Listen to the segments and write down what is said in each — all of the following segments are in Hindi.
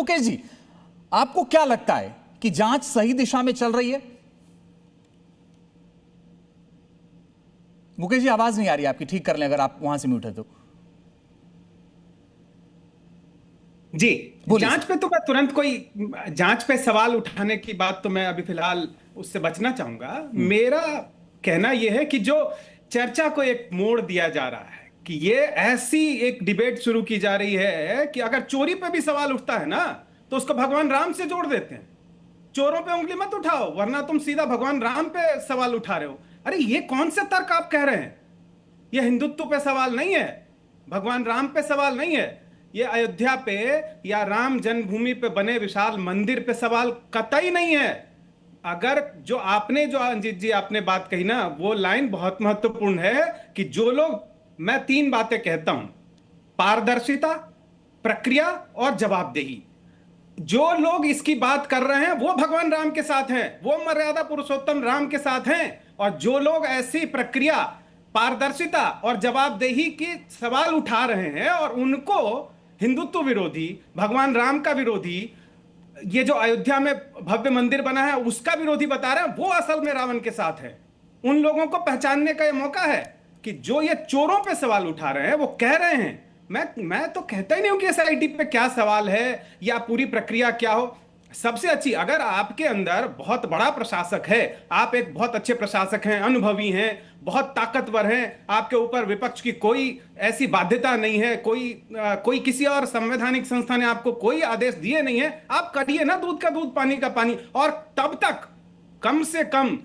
मुकेश जी, आपको क्या लगता है कि जांच सही दिशा में चल रही है? मुकेश जी आवाज नहीं आ रही आपकी, ठीक कर लें अगर आप वहां से म्यूट है तो। जी, जांच पे तो मैं तुरंत कोई जांच पे सवाल उठाने की बात तो मैं अभी फिलहाल उससे बचना चाहूंगा। मेरा कहना यह है कि जो चर्चा को एक मोड़ दिया जा रहा है कि ये ऐसी एक डिबेट शुरू की जा रही है कि अगर चोरी पे भी सवाल उठता है ना तो उसको भगवान राम से जोड़ देते हैं। चोरों पे उंगली मत उठाओ वरना तुम सीधा भगवान राम पे सवाल उठा रहे हो। अरे ये कौन से तर्क आप कह रहे हैं? ये हिंदुत्व पे सवाल नहीं है, भगवान राम पे सवाल नहीं है, ये अयोध्या पे या राम जन्मभूमि पे बने विशाल मंदिर पे सवाल कतई नहीं है। अगर जो आपने जो अंजित जी आपने बात कही ना वो लाइन बहुत महत्वपूर्ण है कि जो लोग, मैं 3 बातें कहता हूं, पारदर्शिता, प्रक्रिया और जवाबदेही। जो लोग इसकी बात कर रहे हैं वो भगवान राम के साथ हैं, वो मर्यादा पुरुषोत्तम राम के साथ हैं। और जो लोग ऐसी प्रक्रिया, पारदर्शिता और जवाबदेही की सवाल उठा रहे हैं और उनको हिंदुत्व विरोधी, भगवान राम का विरोधी, ये जो अयोध्या में भव्य मंदिर बना है उसका विरोधी बता रहे हैं, वो असल में रावण के साथ है। उन लोगों को पहचानने का ये मौका है कि जो ये चोरों पे सवाल उठा रहे हैं वो कह रहे हैं। मैं तो कहता ही नहीं हूं कि एसआईटी पे क्या सवाल है या पूरी प्रक्रिया क्या हो। सबसे अच्छी, अगर आपके अंदर बहुत बड़ा प्रशासक है, आप एक बहुत अच्छे प्रशासक हैं, अनुभवी हैं, बहुत ताकतवर हैं, आपके ऊपर विपक्ष की कोई ऐसी बाध्यता नहीं है, कोई किसी और संवैधानिक संस्था ने आपको कोई आदेश दिए नहीं है, आप करिए ना दूध का दूध पानी का पानी। और तब तक कम से कम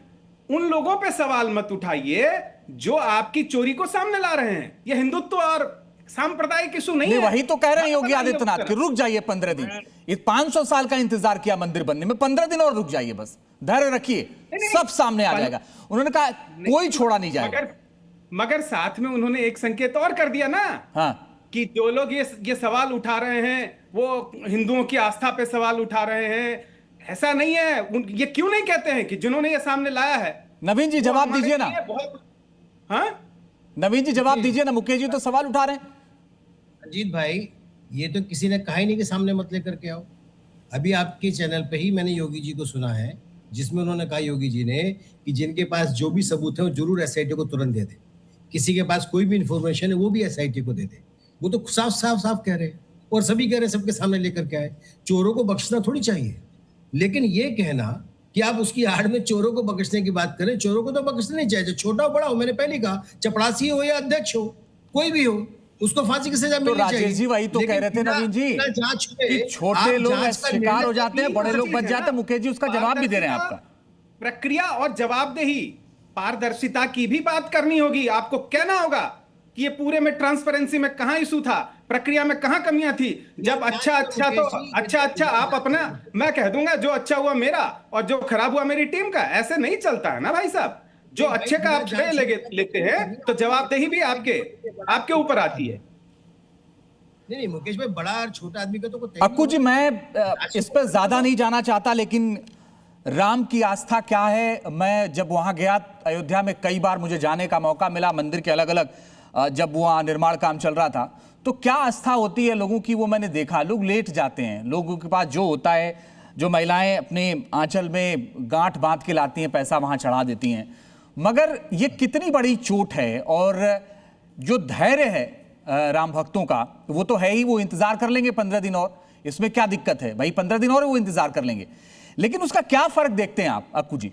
उन लोगों पे सवाल मत उठाइए जो आपकी चोरी को सामने ला रहे हैं। ये हिंदुत्व और सांप्रदायिक इशू नहीं है। वही तो कह रहे हैं योगी आदित्यनाथ कि रुक जाइए 15 दिन। इस 500 साल का इंतजार किया मंदिर बनने में, 15 दिन और रुक जाइए, बस धैर्य रखिए, सब सामने आ जाएगा। उन्होंने कहा कोई छोड़ा नहीं जाएगा। मगर साथ में उन्होंने एक संकेत और कर दिया ना, हाँ, कि जो लोग ये सवाल उठा रहे हैं वो हिंदुओं की आस्था पे सवाल उठा रहे हैं। ऐसा नहीं है। ये क्यों नहीं कहते हैं कि जिन्होंने ये सामने लाया है? नवीन जी जवाब दीजिए ना। हाँ नवीन जी जवाब दीजिए ना, मुकेश जी तो सवाल उठा रहे हैं। अजीत भाई, ये तो किसी ने कहा ही नहीं कि सामने मत लेकर के आओ। अभी आपके चैनल पे ही मैंने योगी जी को सुना है जिसमें उन्होंने कहा, योगी जी ने, कि जिनके पास जो भी सबूत है वो जरूर एसआईटी को तुरंत दे दे। किसी के पास कोई भी इंफॉर्मेशन है वो भी एसआईटी को दे दे। वो तो साफ साफ साफ कह रहे हैं और सभी कह रहे हैं, सबके सामने लेकर के आए। चोरों को बख्शना थोड़ी चाहिए, लेकिन ये कहना कि आप उसकी आड़ में चोरों को बख्शने की बात करें, चोरों को तो बख्शना नहीं चाहिए। छोटा हो बड़ा हो, मैंने पहले कहा, चपड़ासी हो या अध्यक्ष हो, कोई भी हो, उसको फांसी की सजा मिलनी चाहिए। राजेश जी वही तो कह रहे थे नवीन जी कि छोटे लोग शिकार हो जाते हैं, बड़े लोग बच जाते हैं। मुकेश जी उसका जवाब भी दे रहे हैं आपका। प्रक्रिया और जवाबदेही, पारदर्शिता की भी बात करनी होगी। आपको कहना होगा कि ये पूरे में ट्रांसपेरेंसी में कहां इशू था, प्रक्रिया में कहां कमियां थी। जब अच्छा तो अच्छा आप अपना, मैं कह दूंगा जो अच्छा हुआ मेरा और जो खराब हुआ मेरी टीम का। ऐसे नहीं चलता है ना भाई साहब। जो अच्छे का आप श्रेय लेते हैं तो जवाबदेही भी आपके ऊपर आती है। नहीं मुकेश भाई, बड़ा और छोटा आदमी का तो अक्कू जी, मैं इस पर ज्यादा नहीं जाना चाहता, लेकिन राम की आस्था क्या है? मैं जब वहां गया अयोध्या में, कई बार मुझे जाने का मौका मिला मंदिर के अलग अलग, जब वहां निर्माण काम चल रहा था, तो क्या आस्था होती है लोगों की वो मैंने देखा। लोग लेट जाते हैं, लोगों के पास जो होता है, जो महिलाएं अपने आंचल में गांठ बांध के लाती हैं, पैसा वहां चढ़ा देती हैं। मगर ये कितनी बड़ी चोट है, और जो धैर्य है राम भक्तों का वो तो है ही, वो इंतजार कर लेंगे 15 दिन और। इसमें क्या दिक्कत है भाई, 15 दिन और वो इंतजार कर लेंगे। लेकिन उसका क्या फर्क देखते हैं आप अक्कू जी?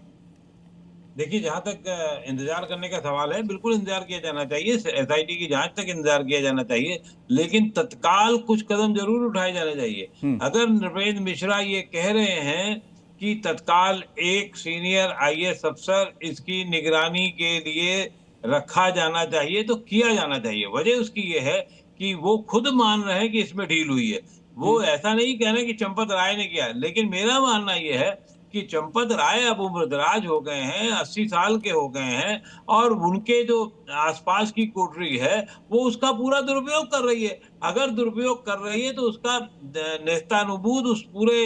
देखिए, जहां तक इंतजार करने का सवाल है, बिल्कुल इंतजार किया जाना चाहिए, एसआईटी की जांच तक इंतजार किया जाना चाहिए, लेकिन तत्काल कुछ कदम जरूर उठाए जाने चाहिए। अगर नृपेंद्र मिश्रा ये कह रहे हैं कि तत्काल एक सीनियर आईएएस अफसर इसकी निगरानी के लिए रखा जाना चाहिए, तो किया जाना चाहिए। वजह उसकी ये है कि वो खुद मान रहे हैं कि इसमें ढील हुई है। वो ऐसा नहीं कह रहे कि चंपत राय ने किया, लेकिन मेरा मानना यह है कि चंपत राय अब उम्रदराज हो गए हैं, 80 साल के हो गए हैं, और उनके जो आसपास की कोठरी है वो उसका पूरा दुरुपयोग कर रही है। अगर दुरुपयोग कर रही है तो उसका नेस्तानुबूद उस पूरे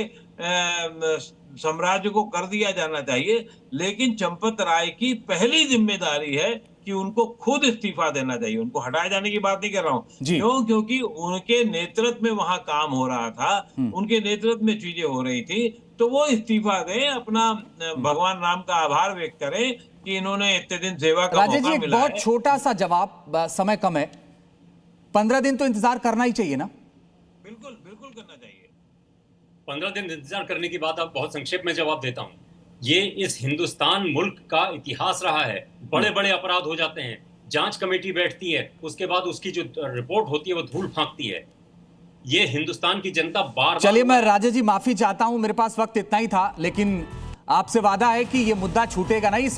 साम्राज्य को कर दिया जाना चाहिए। लेकिन चंपत राय की पहली जिम्मेदारी है कि उनको खुद इस्तीफा देना चाहिए। उनको हटाए जाने की बात नहीं कर रहा हूँ, जी। क्यों? क्योंकि उनके नेतृत्व में वहां काम हो रहा था, उनके नेतृत्व में चीजें हो रही थी, तो वो इस्तीफा दें, अपना भगवान राम का आभार व्यक्त करें कि इन्होंने इतने दिन सेवा का राजेश जी, मौका एक मिला बहुत है। छोटा सा जवाब, समय कम है। 15 दिन तो इंतजार करना ही चाहिए ना? बिल्कुल बिल्कुल करना चाहिए। 15 दिन इंतजार करने की बात, आप बहुत संक्षेप में जवाब देता हूं। ये इस हिंदुस्तान मुल्क का इतिहास रहा है। बड़े बड़े अपराध हो जाते हैं, जांच कमेटी बैठती है, उसके बाद उसकी जो रिपोर्ट होती है वो धूल फेंकती है। ये हिंदुस्तान की जनता बार चलिए, मैं राजेश जी माफी चाहता हूं, मेरे पास वक्त इतना ही था, लेकिन आपसे वादा है कि ये मुद्दा छूटेगा नहीं।